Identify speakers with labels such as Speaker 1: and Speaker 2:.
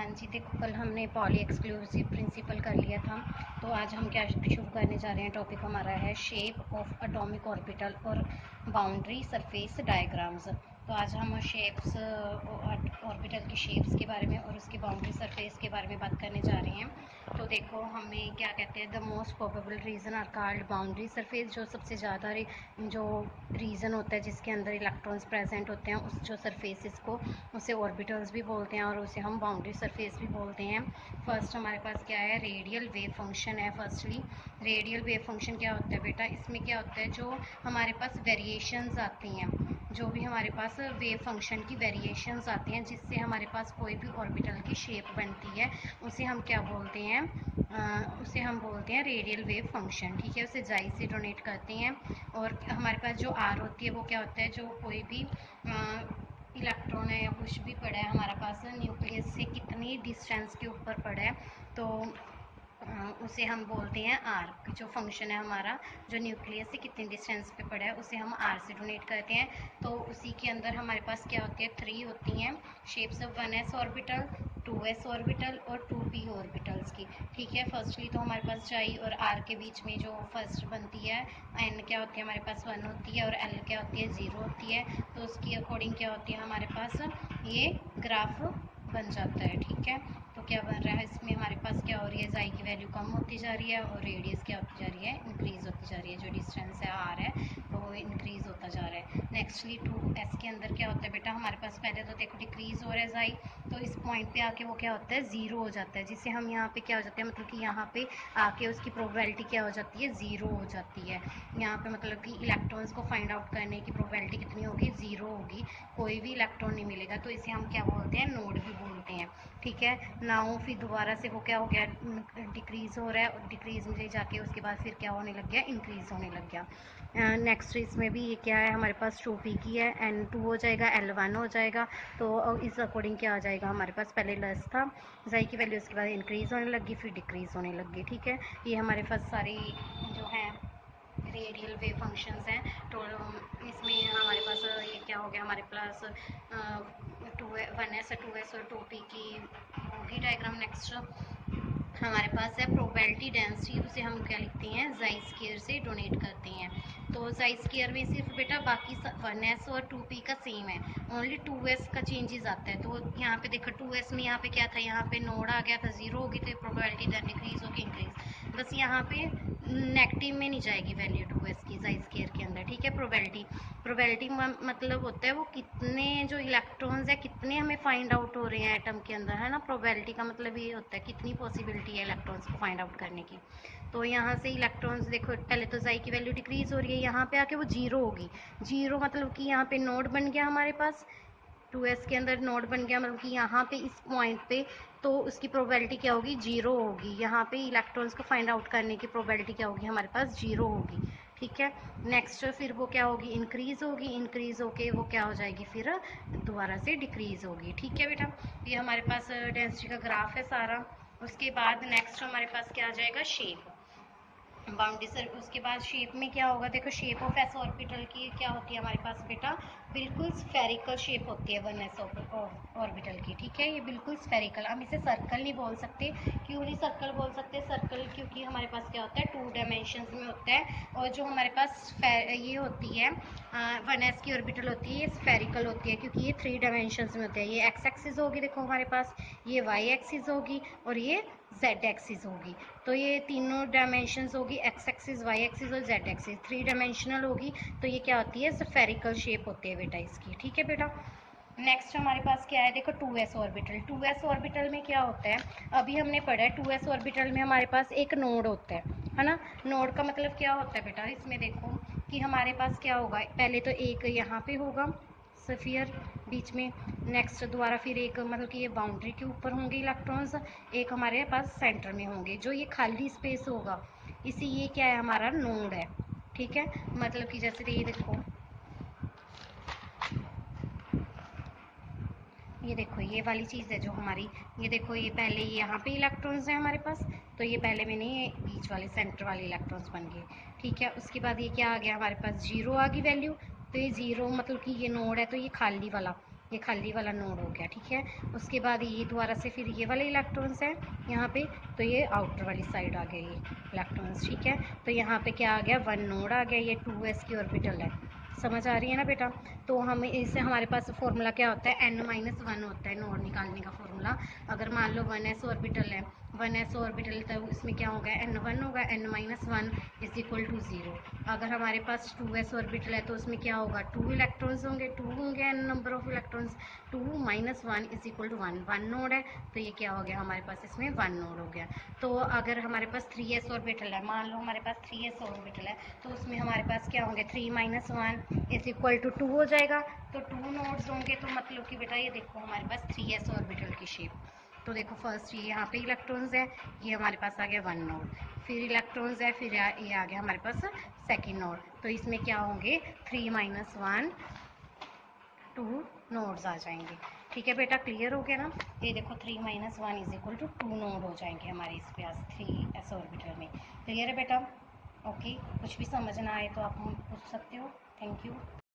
Speaker 1: हाँ जी, देखो कल हमने पॉली एक्सक्लूसिव प्रिंसिपल कर लिया था। तो आज हम क्या शुरू करने जा रहे हैं। टॉपिक हमारा है शेप ऑफ एटॉमिक ऑर्बिटल और बाउंड्री सरफेस डायग्राम्स। तो आज हम शेप्स ऑर्बिटल की शेप्स के बारे में और उसके बाउंड्री सरफेस के बारे में बात करने जा रहे हैं। तो देखो हमें क्या कहते हैं, the most probable reason are called boundary surface. जो सबसे ज़्यादा जो रीजन होता है जिसके अंदर इलेक्ट्रॉन्स प्रेजेंट होते हैं उस जो सरफेसिस को उसे ऑर्बिटल्स भी बोलते हैं और उसे हम बाउंड्री सरफेस भी बोलते हैं। फर्स्ट हमारे पास क्या है, रेडियल वेव फंक्शन है। फर्स्टली रेडियल वेव फंक्शन क्या होता है बेटा, इसमें क्या होता है जो हमारे पास वेरिएशंस आती हैं, जो भी हमारे पास वेव फंक्शन की वेरिएशंस आती हैं जिससे हमारे पास कोई भी ऑर्बिटल की शेप बनती है, उसे हम क्या बोलते हैं, उसे हम बोलते हैं रेडियल वेव फंक्शन। ठीक है, उसे जाई से डोनेट करते हैं। और हमारे पास जो आर होती है वो क्या होता है, जो कोई भी इलेक्ट्रॉन है या कुछ भी पड़ा है हमारे पास न्यूक्लियस से कितनी डिस्टेंस के ऊपर पड़ा है, तो उसे हम बोलते हैं आर। जो फंक्शन है हमारा, जो न्यूक्लियस से कितनी डिस्टेंस पे पड़ा है उसे हम आर से डोनेट करते हैं। तो उसी के अंदर हमारे पास क्या होती है, 3 होती हैं shapes of 1s orbital, 2s orbital और 2p ऑर्बिटल्स की। ठीक है, फर्स्टली तो हमारे पास जाई और आर के बीच में जो फर्स्ट बनती है, एन क्या होती है हमारे पास 1 होती है और एल क्या होती है 0 होती है। तो उसकी अकॉर्डिंग क्या होती है हमारे पास ये ग्राफ बन जाता है। ठीक है, तो क्या बन रहा है इसमें हमारे पास, क्या हो रही है, जाई की वैल्यू कम होती जा रही है और रेडियस क्या होती जा रही है, इंक्रीज होती जा रही है। जो डिस्टेंस है आर है वो इंक्रीज होता जा रहा है। नेक्स्टली 2s के अंदर क्या होता है बेटा, हमारे पास पहले तो देखो डिक्रीज हो रहा है जाई, तो इस पॉइंट पे आके वो क्या होता है, 0 हो जाता है, जिससे हम यहाँ पे क्या हो जाते हैं, मतलब कि यहाँ पे आके उसकी प्रोबेबिलिटी क्या हो जाती है, 0 हो जाती है। यहाँ पे मतलब कि इलेक्ट्रॉन्स को फाइंड आउट करने की प्रोबेबिलिटी कितनी होगी, 0 होगी, कोई भी इलेक्ट्रॉन नहीं मिलेगा। तो इसे हम क्या बोलते हैं, नोड भी बोलते हैं। ठीक है, नाउ फिर दोबारा से वो क्या हो गया, डिक्रीज हो रहा है और डिक्रीज में जाके उसके बाद फिर क्या होने लग गया, इंक्रीज होने लग गया। नेक्स्ट इसमें भी ये क्या है, हमारे पास 2p की है, n2 हो जाएगा, l1 हो जाएगा। तो इस अकॉर्डिंग क्या आ जाएगा हमारे पास, पहले लेस था जाई की वैल्यू, उसके बाद इंक्रीज होने लगी फिर डिक्रीज होने लगी। ठीक है, ये हमारे पास सारी जो है रेडियल वेव फंक्शंस हैं। तो इसमें हमारे पास ये क्या हो गया, हमारे पास 1s 2s और 2p की होगी डायग्राम। नेक्स्ट हमारे पास है प्रोबेबिलिटी डेंसिटी, उसे हम क्या लिखते हैं, जाई स्क्वायर से डोनेट करते हैं। तो जाई स्क्वायर में सिर्फ बेटा बाकी 1s और 2p का सेम है, ओनली 2s का चेंजेस आता है। तो यहाँ पे देखो 2s में यहाँ पे क्या था, यहाँ पे नोड आ गया था, 0 होगी तो प्रोबेबिलिटी देन डिक्रीज होगी इंक्रीज, बस यहाँ पे नेगेटिव में नहीं जाएगी वैल्यू 2s की जाई स्क्वायर के अंदर। ठीक है, प्रोबेबिलिटी मतलब होता है वो कितने जो इलेक्ट्रॉन्स है कितने हमें फाइंड आउट हो रहे हैं एटम के अंदर, है ना। प्रोबेबिलिटी का मतलब ये होता है कितनी पॉसिबिलिटी है इलेक्ट्रॉन्स को फाइंड आउट करने की। तो यहाँ से इलेक्ट्रॉन्स देखो, पहले तो जाई की वैल्यू डिक्रीज हो रही है, यहाँ पे आके वो 0 होगी। 0 मतलब कि यहाँ पे नोड बन गया हमारे पास, 2s के अंदर नोड बन गया, मतलब कि यहाँ पे इस पॉइंट पे तो उसकी प्रोबेबिलिटी क्या होगी, 0 होगी। यहाँ पे इलेक्ट्रॉन्स को फाइंड आउट करने की प्रोबेबिलिटी क्या होगी हमारे पास, 0 होगी। ठीक है, नेक्स्ट फिर वो क्या होगी, इंक्रीज होगी, इंक्रीज होके वो क्या हो जाएगी, फिर दोबारा से डिक्रीज होगी। ठीक है बेटा, ये हमारे पास डेंसिटी का ग्राफ है सारा। उसके बाद नेक्स्ट हमारे पास क्या आ जाएगा, शेप बाउंड्री सर। उसके बाद शेप में क्या होगा, देखो शेप ऑफ एस ऑर्बिटल की क्या होती है हमारे पास बेटा, बिल्कुल स्फेरिकल शेप होती है 1s ऑर्बिटल की। ठीक है, ये बिल्कुल स्फेरिकल, हम इसे सर्कल नहीं बोल सकते। क्यों नहीं सर्कल बोल सकते, सर्कल क्योंकि हमारे पास क्या होता है 2 डायमेंशंस में होता है, और जो हमारे पास ये होती है 1s की ऑर्बिटल होती है ये स्फेरिकल होती है, क्योंकि ये 3 डायमेंशंस में होते हैं। ये एक्स एक्सिस होगी देखो हमारे पास, ये वाई एक्सिस होगी और ये जेड एक्सिस होगी। तो ये तीनों डायमेंशंस होगी, एक्स एक्सिस, वाई एक्सिस और जेड एक्सिस, 3 डायमेंशनल होगी। तो ये क्या होती है, स्फेरिकल शेप होती है बेटा इसकी। ठीक है बेटा, नेक्स्ट हमारे पास क्या है, देखो 2s ऑर्बिटल। 2s ऑर्बिटल में क्या होता है, अभी हमने पढ़ा है 2s ऑर्बिटल में हमारे पास एक नोड होता है ना। नोड का मतलब क्या होता है बेटा, इसमें देखो कि हमारे पास क्या होगा, पहले तो एक यहाँ पे होगा सफियर बीच में, नेक्स्ट दोबारा फिर एक मतलब कि ये बाउंड्री के ऊपर होंगे इलेक्ट्रॉन्स, एक हमारे पास सेंटर में होंगे। जो ये खाली स्पेस होगा इसी, ये क्या है हमारा नोड है। ठीक है, मतलब कि जैसे ये देखो, ये देखो ये वाली चीज़ है जो हमारी, ये देखो ये पहले ये यहाँ पे इलेक्ट्रॉन्स हैं हमारे पास, तो ये पहले मैंने ये बीच वाले सेंटर वाले इलेक्ट्रॉन्स बन गए। ठीक है, उसके बाद ये क्या आ गया हमारे पास, 0 आ गई वैल्यू। तो ये 0 मतलब कि ये नोड है तो ये खाली वाला, ये खाली वाला नोड हो गया, ठीक है। उसके बाद ये दोबारा से फिर ये वाले इलेक्ट्रॉन्स हैं यहाँ पे, तो ये आउटर वाली साइड आ गए ये इलेक्ट्रॉन्स, ठीक है। तो यहाँ पे क्या आ गया, 1 नोड आ गया, ये 2s की ऑर्बिटल है। समझ आ रही है ना बेटा। तो हमें इससे हमारे पास फॉर्मूला क्या होता है, n-1 होता है नोड निकालने का फॉर्मूला। अगर मान लो 1s ऑर्बिटल है, 1s ऑर्बिटल, तो इसमें क्या होगा, n1 होगा, n-1 इज इक्वल टू 0। अगर हमारे पास 2s ऑर्बिटल है तो उसमें क्या होगा, 2 इलेक्ट्रॉन्स होंगे, 2 होंगे n number of electrons, 2 - 1 is equal to 1। 1 node है तो ये क्या हो गया हमारे पास, इसमें 1 नोड हो गया। तो अगर हमारे पास 3s ऑर्बिटल है, मान लो हमारे पास 3s ऑर्बिटल है, तो उसमें हमारे पास क्या होंगे, 3 - 1 इज इक्वल टू 2 हो जाएगा। तो 2 नोड्स होंगे, तो मतलब कि बेटा ये देखो हमारे पास 3s ऑर्बिटल की शेप। तो देखो फर्स्ट ये यहाँ पे इलेक्ट्रॉन्स है, ये हमारे पास आ गया 1 नोड, फिर इलेक्ट्रॉन्स है, फिर ये आ गया हमारे पास सेकेंड नोड। तो इसमें क्या होंगे, 3 - 1 2 नोड्स आ जाएंगे, ठीक है बेटा। क्लियर हो गया ना। ये देखो 3 - 1 इज इक्वल टू 2 नोड हो जाएंगे हमारे इस पास 3s ऑर्बिटल में। क्लियर है बेटा। ओके, कुछ भी समझना आए तो आप पूछ सकते हो। Thank you.